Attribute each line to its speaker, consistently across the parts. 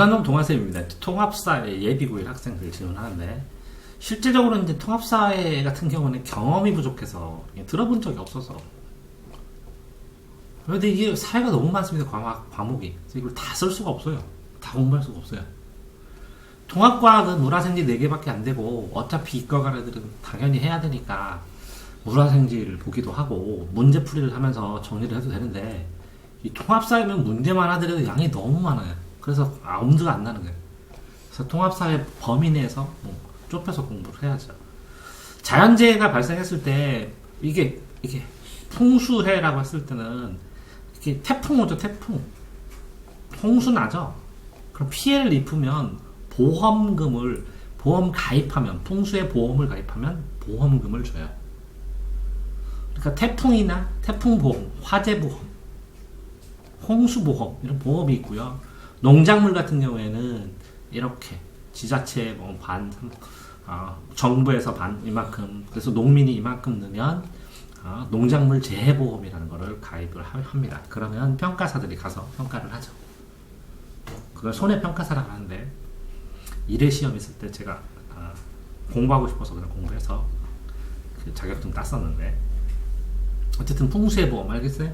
Speaker 1: 한동 동아쌤입니다. 통합사회 예비고일 학생들 지원하는데 실제적으로 이제 통합사회 같은 경우는 경험이 부족해서 들어본 적이 없어서 그런데 이게 사회가 너무 많습니다. 과목이. 그래서 이걸 다 쓸 수가 없어요. 다 공부할 수가 없어요. 통합과학은 물화생지 4개밖에 안 되고 어차피 이과가들은 당연히 해야 되니까 물화생지를 보기도 하고 문제풀이를 하면서 정리를 해도 되는데 이 통합사회면 문제만 하더라도 양이 너무 많아요. 그래서 엄두가 안 나는 거예요. 그래서 통합사회 범위 내에서 좁혀서 공부를 해야죠. 자연재해가 발생했을 때 이게 풍수해라고 했을 때는 이게 태풍 오죠. 태풍 홍수 나죠. 그럼 피해를 입으면 보험 가입하면 풍수해 보험을 가입하면 보험금을 줘요. 그러니까 태풍이나 태풍보험, 화재보험, 홍수보험 이런 보험이 있고요. 농작물 같은 경우에는 이렇게 지자체 정부에서 이만큼, 그래서 농민이 이만큼 넣으면 농작물 재해보험이라는 거를 가입을 합니다. 그러면 평가사들이 가서 평가를 하죠. 그걸 손해평가사라고 하는데 1회 시험 있을 때 제가 공부하고 싶어서 그냥 공부해서 그 자격증 땄었는데 어쨌든 풍수해보험 알겠어요?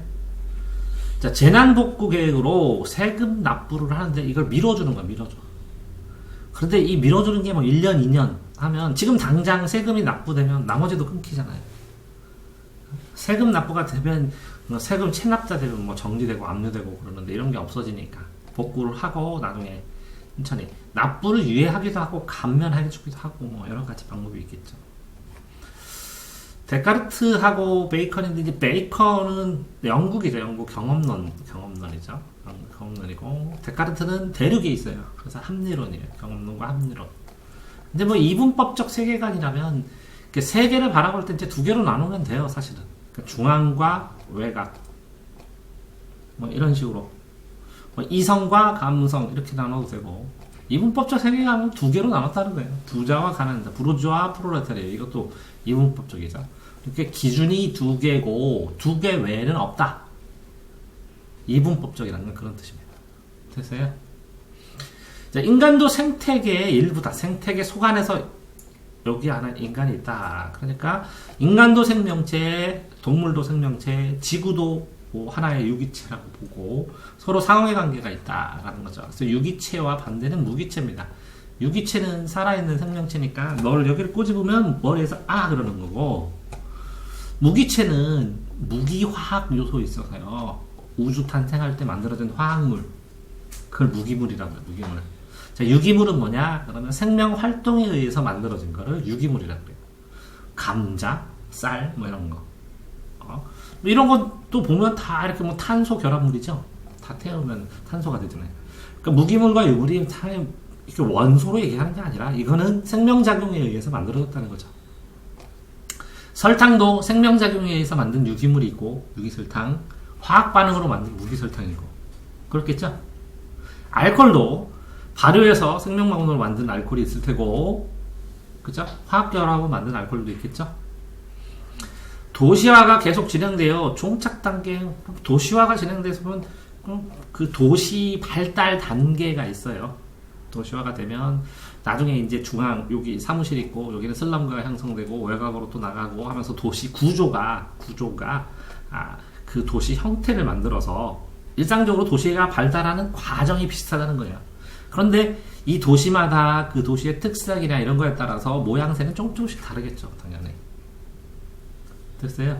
Speaker 1: 자, 재난복구 계획으로 세금 납부를 하는데 이걸 밀어주는 거야. 밀어줘. 그런데 이 밀어주는 게 1년 2년 하면 지금 당장 세금이 납부되면 나머지도 끊기잖아요. 세금 납부가 되면 세금 체납자 되면 정지되고 압류되고 그러는데 이런 게 없어지니까 복구를 하고 나중에 천천히 납부를 유예하기도 하고 감면해주기도 하고 여러 가지 방법이 있겠죠. 데카르트하고 베이컨인데 이제 베이컨은 영국이죠. 영국 경험론이죠. 경험론이고 데카르트는 대륙에 있어요. 그래서 합리론이에요. 경험론과 합리론. 근데 이분법적 세계관이라면 세계를 바라볼 때 이제 2개로 나누면 돼요. 사실은 중앙과 외곽 이런 식으로 이성과 감성 이렇게 나눠도 되고 이분법적 세계관은 2개로 나눴다는 거예요. 부자와 가난자, 부르주아, 프롤레타리아 이것도 이분법적이죠. 이렇게 기준이 2개고 2개 외에는 없다. 이분법적이라는 건 그런 뜻입니다. 됐어요? 자, 인간도 생태계의 일부다. 생태계 속안에서 여기 안에 인간이 있다. 그러니까 인간도 생명체, 동물도 생명체, 지구도 하나의 유기체라고 보고 서로 상호의 관계가 있다라는 거죠. 그래서 유기체와 반대는 무기체입니다. 유기체는 살아있는 생명체니까 널 여기를 꼬집으면 머리에서 그러는 거고 무기체는 무기화학 요소 있어서요. 우주 탄생할 때 만들어진 화학물 그걸 무기물이라고 해요. 무기물. 자, 유기물은 뭐냐? 그러면 생명 활동에 의해서 만들어진 거를 유기물이라고 해요. 감자, 쌀 이런 거. 이런 것도 보면 다 이렇게 탄소 결합물이죠. 다 태우면 탄소가 되잖아요. 그러니까 무기물과 유물이 이렇게 원소로 얘기하는 게 아니라 이거는 생명작용에 의해서 만들어졌다는 거죠. 설탕도 생명작용에 의해서 만든 유기물이 있고 유기설탕, 화학반응으로 만든 무기설탕이고 그렇겠죠? 알코올도 발효해서 생명방으로 만든 알코올이 있을 테고 그죠? 화학결합으로 만든 알코올도 있겠죠? 도시화가 계속 진행돼요. 종착 단계, 도시화가 진행돼서 보면 그 도시 발달 단계가 있어요. 도시화가 되면 나중에 이제 중앙 여기 사무실 있고 여기는 슬럼가가 형성되고 외곽으로 또 나가고 하면서 도시 구조가 그 도시 형태를 만들어서 일상적으로 도시가 발달하는 과정이 비슷하다는 거예요. 그런데 이 도시마다 그 도시의 특색이나 이런 거에 따라서 모양새는 조금씩 다르겠죠. 당연히. 됐어요?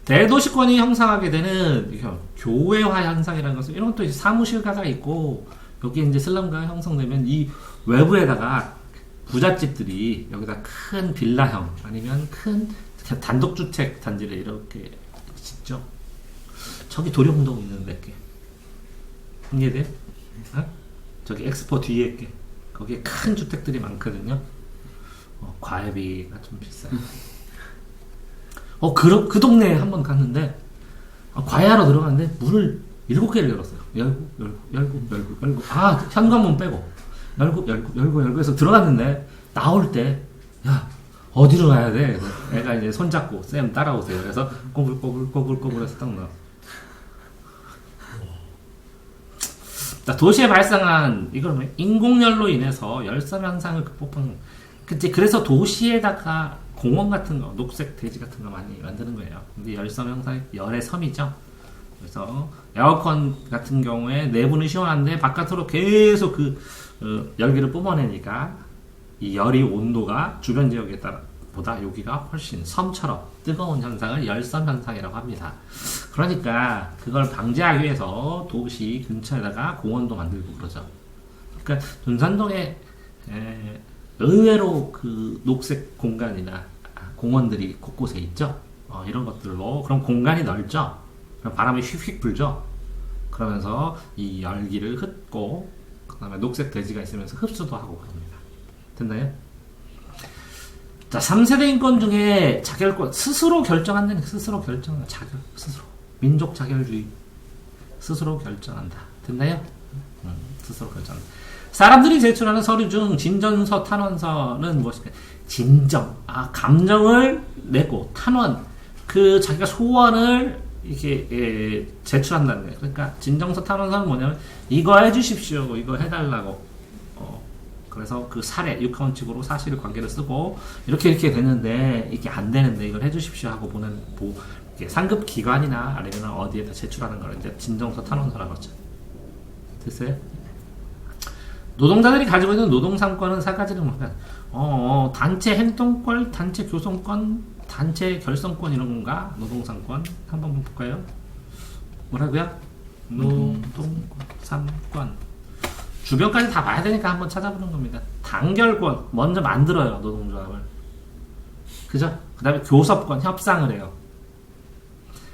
Speaker 1: 대도시권이 형성하게 되는 교외화 현상이라는 것은 이런 것도 이제 사무실가가 있고 여기 이제 슬럼가가 형성되면 이 외부에다가 부잣집들이 여기다 큰 빌라형 아니면 큰 단독주택 단지를 이렇게 짓죠. 저기 도룡동 있는데 이해돼? 저기 엑스포 뒤에 거기에 큰 주택들이 많거든요. 과외비가 좀 비싸요. 그 동네에 한번 갔는데 과외하러 들어갔는데 문을 7개를 열었어요. 열고 현관문 빼고 열고 해서 들어갔는데 나올 때 야 어디로 가야 돼? 애가 이제 손잡고 쌤 따라오세요. 그래서 꼬불꼬불 해서 딱 나와. 자, 도시에 발생한 이걸 인공열로 인해서 열섬 현상을 극복한 그치 그래서 도시에다가 공원 같은 거 녹색 대지 같은 거 많이 만드는 거예요. 근데 열섬 현상 열의 섬이죠. 그래서 에어컨 같은 경우에 내부는 시원한데 바깥으로 계속 그 열기를 뿜어내니까 이 열이 온도가 주변 지역에 따라 보다 여기가 훨씬 섬처럼 뜨거운 현상을 열섬 현상이라고 합니다. 그러니까 그걸 방지하기 위해서 도시 근처에다가 공원도 만들고 그러죠. 그러니까 둔산동에 의외로 그 녹색 공간이나 공원들이 곳곳에 있죠. 이런 것들로 그럼 공간이 넓죠. 그럼 바람이 휙휙 불죠. 그러면서 이 열기를 흡고 그 다음에 녹색 대지가 있으면서 흡수도 하고 그럽니다. 됐나요? 자, 3세대 인권 중에 자결권 스스로 결정한다는 스스로 결정한다. 자결 스스로 민족 자결주의 스스로 결정한다. 됐나요? 스스로 결정한다. 사람들이 제출하는 서류 중 진전서, 탄원서는 무엇일까요? 진정, 감정을 내고 탄원, 그 자기가 소원을 이렇게 제출한다는 거예요. 그러니까 진정서, 탄원서는 뭐냐면 이거 해주십시오, 이거 해달라고. 그래서 그 사례, 육하원칙으로 사실관계를 쓰고 이렇게 되는데 이게 안 되는데 이걸 해주십시오 하고 보낸 상급 기관이나 아니면 어디에다 제출하는 걸 이제 진정서, 탄원서라고 하죠. 됐어요? 노동자들이 가지고 있는 노동상권은 세 가지를 보면 단체 행동권, 단체 교섭권, 단체 결성권 이런 건가? 노동상권 한번 볼까요? 뭐라고요? 노동상권 주변까지 다 봐야 되니까 한번 찾아보는 겁니다. 단결권 먼저 만들어요. 노동조합을. 그죠? 그 다음에 교섭권 협상을 해요.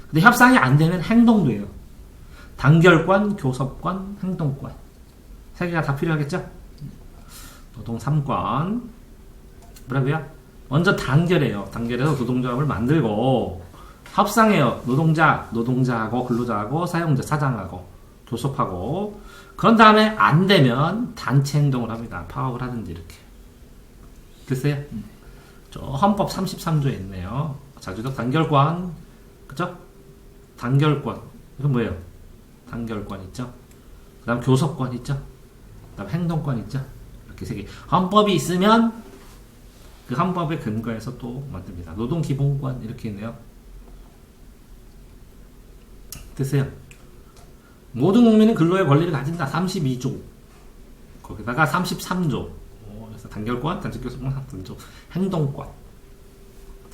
Speaker 1: 근데 협상이 안 되면 행동도 해요. 단결권, 교섭권, 행동권 세 개가 다 필요하겠죠? 노동 3권 뭐라고요? 먼저 단결해요. 단결해서 노동조합을 만들고 협상해요. 노동자하고 근로자하고 사용자, 사장하고 교섭하고 그런 다음에 안 되면 단체 행동을 합니다. 파업을 하든지 이렇게. 됐어요? 저 헌법 33조에 있네요. 자주적 단결권, 그죠? 단결권 이건 뭐예요? 단결권 있죠? 그 다음 교섭권 있죠? 그 다음 행동권 있죠? 이렇게 세 개. 헌법이 있으면 그 헌법의 근거에서 또 만듭니다. 노동기본권 이렇게 있네요. 됐어요? 모든 국민은 근로의 권리를 가진다. 32조. 거기다가 33조. 그래서 단결권, 단체교섭권, 단조, 행동권.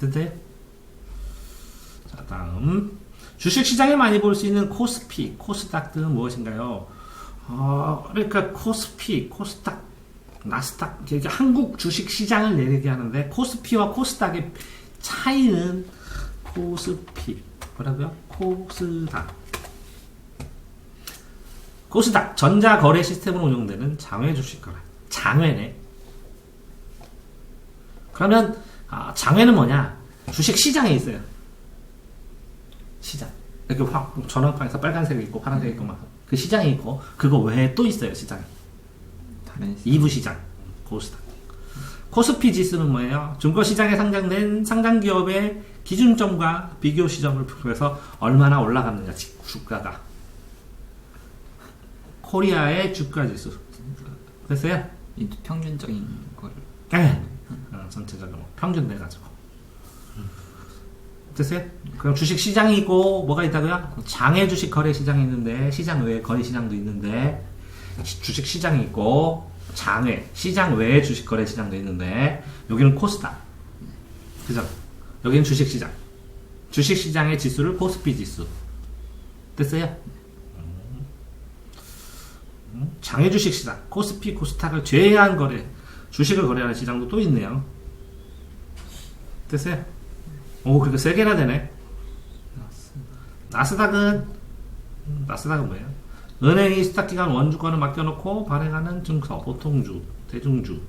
Speaker 1: 됐어요? 자, 다음. 주식시장에 많이 볼 수 있는 코스피, 코스닥 등은 무엇인가요? 그러니까 코스피, 코스닥, 나스닥, 한국 주식시장을 얘기하는데 코스피와 코스닥의 차이는 코스피, 뭐라고요? 코스닥, 전자거래 시스템으로 운영되는 장외 주식거래. 장외네. 그러면 장외는 뭐냐? 주식시장에 있어요. 시장. 이렇게 전원판에서 빨간색이 있고 파란색이 있고 막 그 시장이 있고 그거 외에 또 있어요. 시장이. 다른 2부 시장. 코스닥. 코스피 지수는 뭐예요? 증권시장에 상장된 상장기업의 기준점과 비교 시점을 표해서 얼마나 올라갔느냐 주가가. 코리아의 주가지수. 됐어요?
Speaker 2: 평균적인 거를.
Speaker 1: 네. 전체적으로 평균 내가지고. 됐어요? 그럼 주식 시장이 있고 뭐가 있다고요? 장외 주식 거래 시장이 있는데 시장 외에 거래 시장도 있는데 주식 시장이 있고 장외 시장 외에 주식 거래 시장도 있는데 여기는 코스닥. 그죠? 여기는 주식 시장. 주식 시장의 지수를 코스피 지수. 됐어요? 장외 주식 시장, 코스피, 코스닥을 제외한 거래, 주식을 거래하는 시장도 또 있네요. 됐어요? 오, 그렇게 3개나 되네. 나스닥은 뭐예요? 은행이 수탁기관 원주권을 맡겨놓고 발행하는 증서, 보통주, 대중주,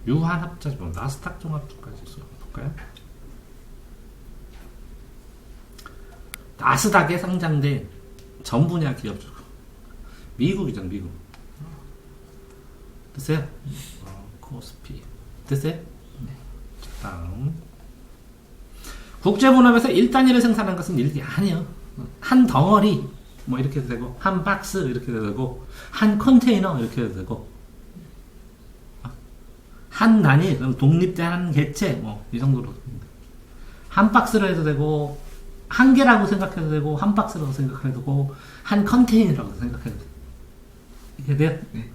Speaker 1: 유한합자주, 나스닥 종합주가지수 볼까요? 나스닥에 상장된 전 분야 기업주. 미국이잖아, 미국. 됐어요? 코스피. 됐어요? 네. 다음. 국제분업에서 1단위를 생산한 것은 일이 아니에요. 한 덩어리 뭐 이렇게 해도 되고, 한 박스 이렇게 해도 되고, 한 컨테이너 이렇게 해도 되고, 한 단위, 그럼 독립된 한 개체, 뭐 이 정도로 한 박스로 해도 되고, 한 개라고 생각해도 되고, 한 박스라고 생각해도 되고, 한 컨테이너라고 생각해도 돼. 이게 돼요?
Speaker 2: 네.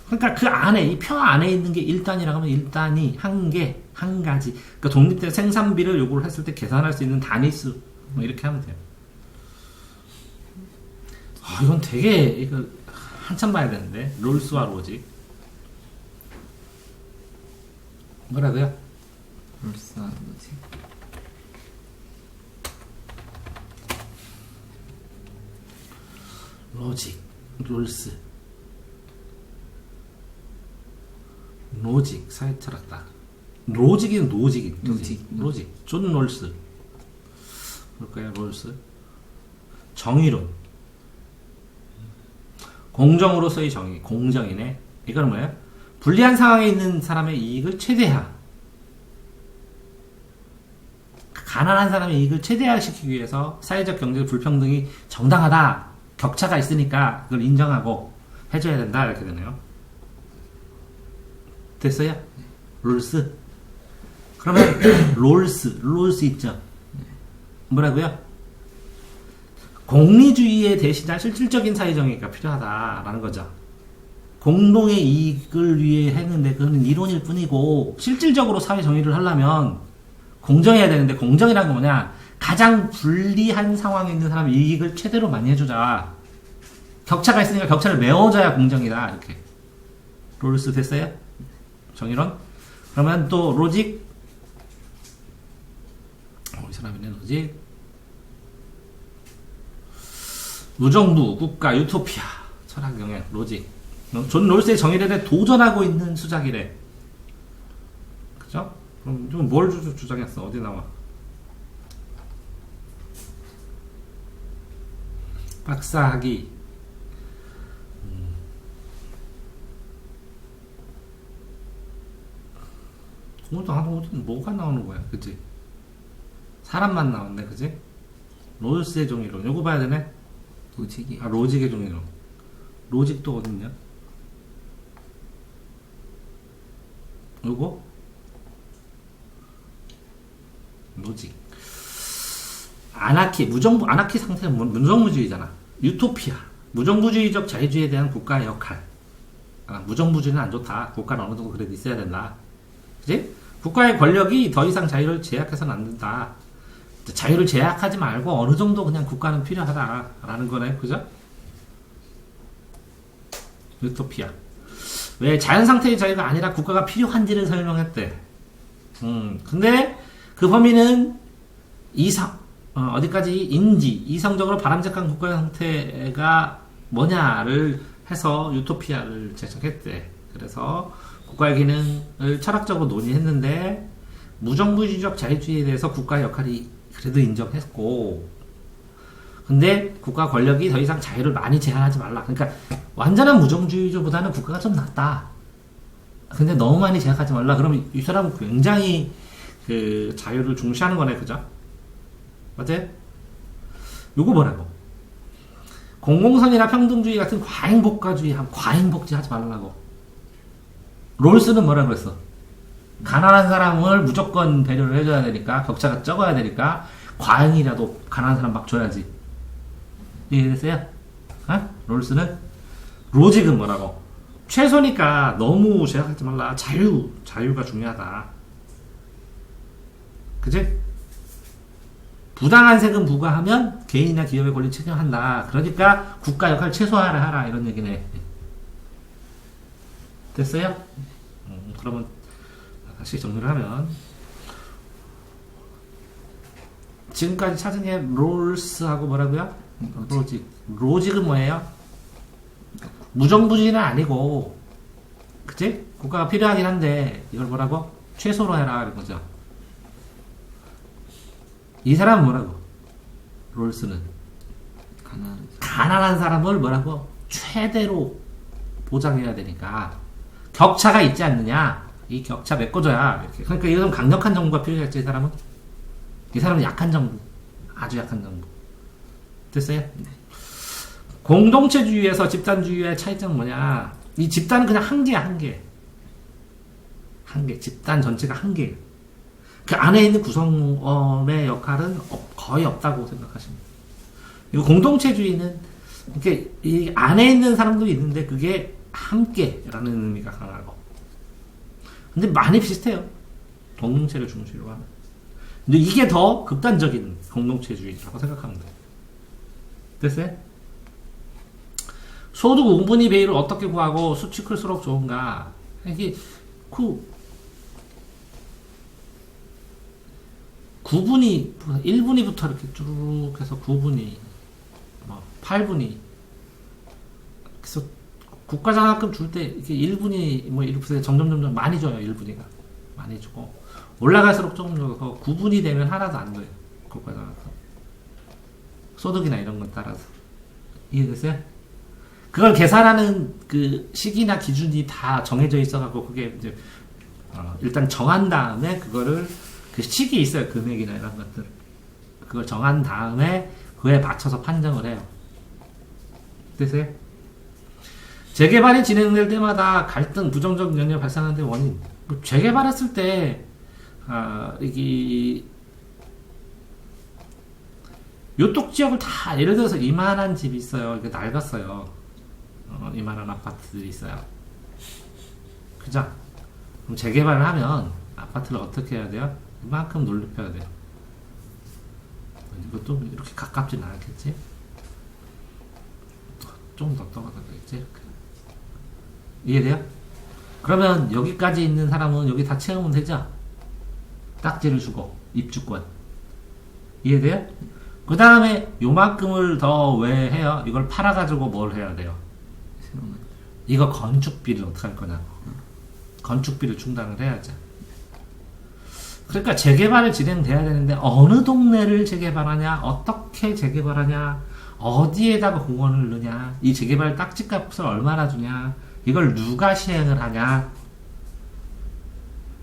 Speaker 1: 그러니까 그 안에, 이 표 안에 있는 게 1단위라고 하면 1단위, 한 개, 한 가지. 그러니까 독립된 생산비를 요구를 했을 때 계산할 수 있는 단위수, 뭐 이렇게 하면 돼요. 이건 되게, 이거 한참 봐야 되는데. 롤스와 로직. 뭐라고요?
Speaker 2: 롤스와 로직.
Speaker 1: 로직, 롤스, 로직, 사회철학다. 로직이든 노직이. 로직. 존 롤스. 볼까요? 롤스. 정의론. 공정으로서의 정의. 공정이네. 이건 뭐예요? 불리한 상황에 있는 사람의 이익을 최대화. 가난한 사람의 이익을 최대화시키기 위해서 사회적 경제적 불평등이 정당하다. 격차가 있으니까 그걸 인정하고 해줘야 된다. 이렇게 되네요. 됐어요? 롤스. 그러면 롤스 있죠? 뭐라고요? 공리주의에 대신할 실질적인 사회정의가 필요하다라는 거죠. 공동의 이익을 위해 했는데 그거는 이론일 뿐이고 실질적으로 사회정의를 하려면 공정해야 되는데 공정이란 건 뭐냐? 가장 불리한 상황에 있는 사람 이익을 최대로 많이 해주자. 격차가 있으니까 격차를 메워줘야 공정이다. 이렇게. 롤스 됐어요? 정의론? 그러면 또 로직? 이 사람이네 로직. 무정부, 국가, 유토피아, 철학 영역, 로직. 존 롤스의 정의론에 도전하고 있는 수작이래. 그죠? 그럼 좀 뭘 주장했어? 어디 나와? 박사학위. 뭐가 나오는 거야, 그치? 사람만 나왔네, 그치? 롤스의 종이론. 요거 봐야 되네?
Speaker 2: 로직이.
Speaker 1: 로직의 종이론. 로직도 어딨냐? 요거? 로직. 아나키, 무정부, 아나키 상태는 무정부주의잖아. 유토피아. 무정부주의적 자유주의에 대한 국가의 역할. 무정부주의는 안 좋다. 국가는 어느 정도 그래도 있어야 된다. 그치? 국가의 권력이 더 이상 자유를 제약해서는 안 된다. 자유를 제약하지 말고 어느 정도 그냥 국가는 필요하다라는 거네. 그죠? 유토피아. 왜 자연 상태의 자유가 아니라 국가가 필요한지를 설명했대. 근데 그 범위는 어디까지 이성적으로 바람직한 국가 형태가 뭐냐를 해서 유토피아를 제작했대. 그래서 국가의 기능을 철학적으로 논의했는데 무정부주의적 자유주의에 대해서 국가의 역할이 그래도 인정했고, 근데 국가 권력이 더 이상 자유를 많이 제한하지 말라. 그러니까 완전한 무정부주의보다는 국가가 좀 낫다. 근데 너무 많이 제약하지 말라. 그러면 이 사람은 굉장히 그 자유를 중시하는 거네, 그죠? 맞아요? 요거 뭐라고? 공공선이나 평등주의 같은 과잉복지 하지 말라고. 롤스는 뭐라고 그랬어? 가난한 사람을 무조건 배려를 해줘야 되니까, 격차가 적어야 되니까, 과잉이라도 가난한 사람 막 줘야지. 이해됐어요? 롤스는? 로직은 뭐라고? 최소니까 너무 제약하지 말라. 자유가 중요하다. 그치? 부당한 세금 부과하면 개인이나 기업의 권리 책임한다. 그러니까 국가 역할 최소화하라 이런 얘기네. 됐어요? 그러면 다시 정리를 하면 지금까지 찾은 게 롤스하고 뭐라고요? 로직은 뭐예요? 무정부주의는 아니고, 그치? 국가가 필요하긴 한데 이걸 뭐라고? 최소로 해라 이런 거죠. 이 사람은 뭐라고? 롤스는 가난한 사람을 뭐라고? 최대로 보장해야 되니까 격차가 있지 않느냐? 이 격차 메꿔줘야 이렇게. 그러니까 이건 강력한 정부가 필요했지. 이 사람은 약한 정부, 아주 약한 정부. 됐어요? 네. 공동체주의에서 집단주의의 차이점은 뭐냐? 이 집단은 그냥 한 개야, 한 개. 한 개. 집단 전체가 한 개. 그 안에 있는 구성원의 역할은 거의 없다고 생각하시면 돼요. 그리고 공동체주의는 이렇게 이 안에 있는 사람도 있는데 그게 함께라는 의미가 강하고. 근데 많이 비슷해요. 공동체를 중심으로 하면. 근데 이게 더 극단적인 공동체주의라고 생각하면 돼요. 됐어요? 소득 우분위 배율을 어떻게 구하고 수치 클수록 좋은가? 이게 9분위, 1분위부터 이렇게 쭉 해서 9분위, 8분위. 그래서 국가장학금 줄 때 이렇게 1분위, 이렇게 점점 많이 줘요, 1분위가. 많이 주고. 올라갈수록 조금 줘서 9분위 되면 하나도 안 줘요, 국가장학금. 소득이나 이런 것 따라서. 이해됐어요? 그걸 계산하는 그 시기나 기준이 다 정해져 있어갖고, 그게 이제, 일단 정한 다음에 그거를 그 시기에 있어요. 금액이나 이런 것들. 그걸 정한 다음에 그에 맞춰서 판정을 해요. 됐어요? 재개발이 진행될 때마다 갈등, 부정적 연료 발생하는 데 원인. 재개발했을 때, 요쪽 지역을 다, 예를 들어서 이만한 집이 있어요. 이렇게 낡았어요. 이만한 아파트들이 있어요. 그죠? 그럼 재개발을 하면 아파트를 어떻게 해야 돼요? 이만큼 높여야 돼요. 이것도 이렇게 가깝지는 않겠지? 좀 더 떨어져야겠지? 이렇게. 이해돼요? 그러면 여기까지 있는 사람은 여기 다 채우면 되죠? 딱지를 주고 입주권. 이해돼요? 그 다음에 요만큼을 더 왜 해요? 이걸 팔아가지고 뭘 해야 돼요? 이거 건축비를 어떻게 할 거냐고. 건축비를 충당을 해야죠. 그러니까 재개발이 진행돼야 되는데 어느 동네를 재개발하냐, 어떻게 재개발하냐, 어디에다가 공원을 넣냐, 이 재개발 딱지값을 얼마나 주냐, 이걸 누가 시행을 하냐,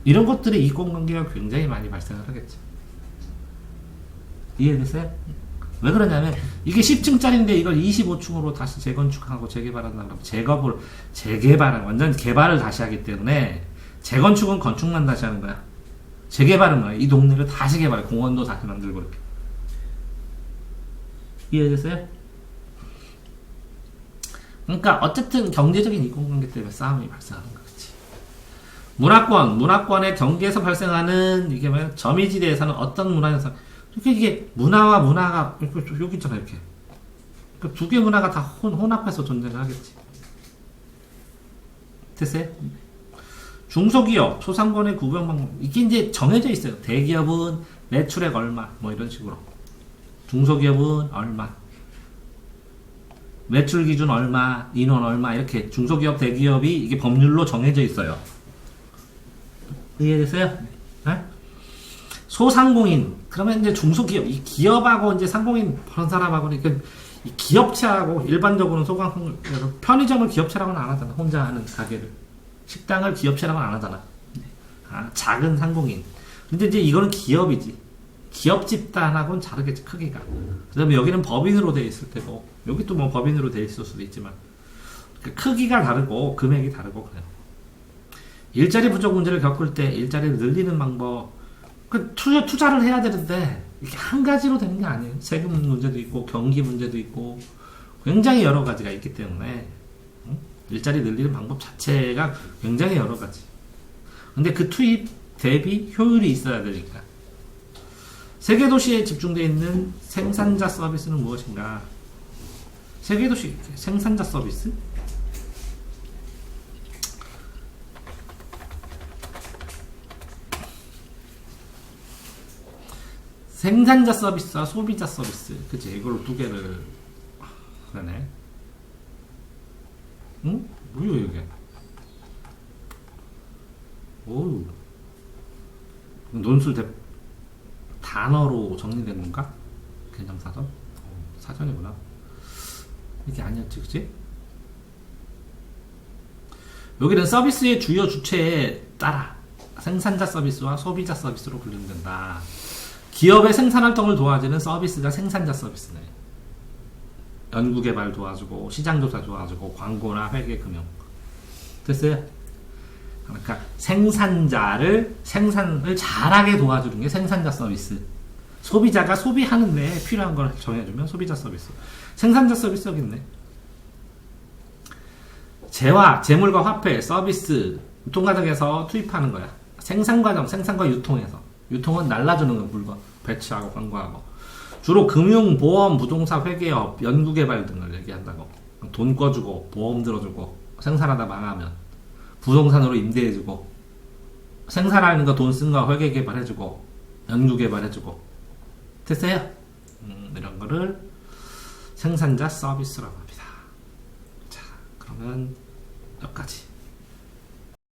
Speaker 1: 이런 것들이 이권관계가 굉장히 많이 발생을 하겠죠. 이해됐어요? 왜 그러냐면 이게 10층짜리인데 이걸 25층으로 다시 재건축하고 재개발한다고 하면 재개발은 완전 개발을 다시 하기 때문에, 재건축은 건축만 다시 하는 거야. 재개발은 뭐야? 이 동네를 다시 개발해. 공원도 다시 만들고 이렇게. 이해됐어요? 그러니까 어쨌든 경제적인 이권관계 때문에 싸움이 발생하는 거겠지. 문화권의 경계에서 발생하는 이게 뭐야? 점이지대에서는 어떤 문화에서 이게 문화와 문화가 여기 있잖아, 이렇게. 그러니까 두 개 문화가 다 혼합해서 존재를 하겠지. 됐어요? 중소기업, 소상권의 구분 방법, 이게 이제 정해져 있어요. 대기업은 매출액 얼마, 이런 식으로. 중소기업은 얼마, 매출 기준 얼마, 인원 얼마, 이렇게 중소기업, 대기업이 이게 법률로 정해져 있어요. 이해됐어요? 네? 소상공인, 그러면 이제 중소기업, 이 기업하고 이제 상공인 그런 사람하고는, 그러니까 이 기업체하고 일반적으로는 소상공인, 편의점을 기업체라고는 안 하잖아. 혼자 하는 가게를. 식당을 기업체라고는 안 하잖아. 작은 상공인. 근데 이제 이거는 기업이지. 기업 집단하고는 다르겠지, 크기가. 그 다음에 여기는 법인으로 되어 있을 테고, 여기 또 법인으로 되어 있을 수도 있지만, 그 크기가 다르고, 금액이 다르고, 그래요. 일자리 부족 문제를 겪을 때 일자리를 늘리는 방법, 투자를 해야 되는데, 이게 한 가지로 되는 게 아니에요. 세금 문제도 있고, 경기 문제도 있고, 굉장히 여러 가지가 있기 때문에, 일자리 늘리는 방법 자체가 굉장히 여러 가지. 근데 그 투입 대비 효율이 있어야 되니까. 세계 도시에 집중되어 있는 생산자 서비스는 무엇인가? 세계 도시 생산자 서비스? 생산자 서비스와 소비자 서비스. 그치? 이걸 두 개를 그러네. 응? 뭐야 이게? 오, 논술 단어로 정리된 건가? 개념사전? 사전이구나. 이게 아니었지, 그치? 여기는 서비스의 주요 주체에 따라 생산자 서비스와 소비자 서비스로 분류된다. 기업의 생산활동을 도와주는 서비스가 생산자 서비스네. 연구개발 도와주고 시장조사 도와주고 광고나 회계금융. 됐어요? 그러니까 생산을 잘하게 도와주는 게 생산자 서비스. 소비자가 소비하는데 필요한 걸 정해주면 소비자 서비스. 생산자 서비스 여기 있네. 재물과 화폐, 서비스, 유통과정에서 투입하는 거야. 생산과 유통에서. 유통은 날라주는 거, 물건. 배치하고, 광고하고. 주로 금융, 보험, 부동산, 회계업, 연구개발 등을 얘기한다고. 돈 꿔주고, 보험 들어주고, 생산하다 망하면, 부동산으로 임대해주고, 생산하는 거 돈 쓴 거 회계개발해주고, 연구개발해주고. 됐어요? 이런 거를 생산자 서비스라고 합니다. 자, 그러면 여기까지.